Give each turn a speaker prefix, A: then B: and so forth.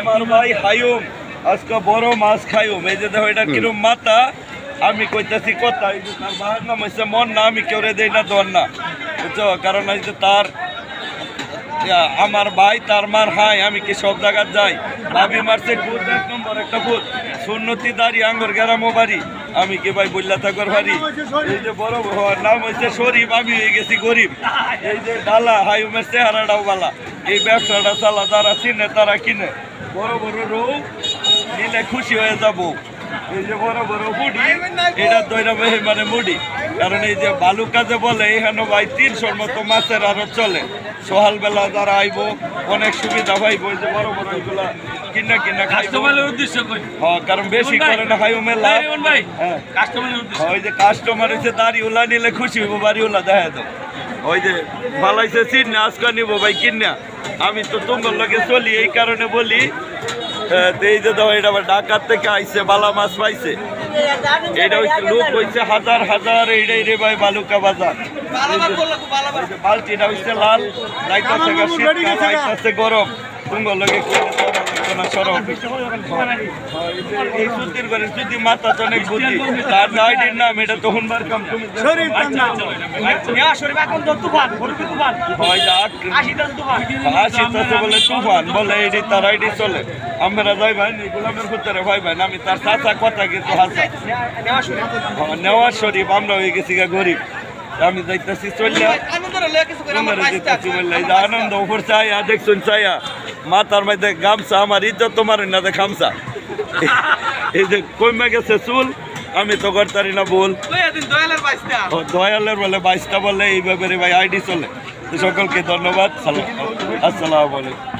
A: আমার ভাই হায়ুম আজকে বড় মাছ খাইম। এই যে দেখো এটা কিরম মাথা, আমি কইতাছি কথা। এই যে তার বাহার নাম হচ্ছে মন না, আমি কেউ দেই না দর না, বুঝছো? কারণ এই যে তার আমার ভাই তার মার হাই, আমি কি সব জায়গায় যাই। ভাবি মারছে ভূত, 1 নম্বর একটা ভূত, সুন্নতি দাঁড়ি আঙ্গর গ্রামও বাড়ি, আমি কি ভাই বললা থাকর ভারি। এই যে বড় হওয়ার নাম হচ্ছে শরীফ, আমি হয়ে গেছি গরিব। এই যে ডালা হায়ুমের চেহারাটাও বালা, এই ব্যবসাটা চালা, যারা চিনে তারা কিনে। বড় বড় রৌ নিলে খুশি হয়ে যাবো। এই যে বড় বড় মুড়ি, এটা দইরা মানে মুড়ি, কারণ এই যে বালু কাজে বলে এখানে ভাই 300-র মতো মাছের আরো চলে। সকালবেলা যারা আইব অনেক সুবিধা পাইব। এই যে বড় বড় এগুলা কিনা কিনা খাইবো, হ্যাঁ, কারণ বেশি করে না খাইব মেলা। ওই যে কাস্টমার হচ্ছে দাড়িওলা নিলে খুশি হইব, বাড়িওলা দেখা তো। ওই যে ভালাইছে চিন আজকে নিবো ভাই কিনা। আমি তো তোমার লগে চলি, এই কারণে বলি। এই যে দাও, এটা আবার ঢাকার থেকে আইছে, বালা মাছ পাইছে। এটা হচ্ছে লোক হয়েছে হাজার হাজার, এইটাই রে ভাই বালুকা বাজার। বালতিটা হচ্ছে লাল, শীতকাল গরম, তোমার লগে এই সুতির করে যদি মাথা তো অনেক বুদ্ধি, তার আইডির নাম এটা তখন বার কাম। তুমি বলে তুফান বলে এটি তার আইডি চলে। আমরা যাই ভাই গোলামের ভিতরে ভাই ভাই, আমি তার চাচা কথা কিন্তু হাসা নেওয়ার শরীফ, আমরা হয়ে গেছি গরিব। আমি যাইতেছি চললে আনন্দ উপর চাইয়া দেখছুন চাইয়া মাথার মধ্যে গামছা, আমার ইজ্জত তোমার না দে খামসা। এই যে কমে গেছে চুল, আমি তো করতারি না বল। দয়ালের বলে 22টা বলে এইভাবে ভাই আইডি চলে। সকলকে ধন্যবাদ, আসসালামু আলাইকুম।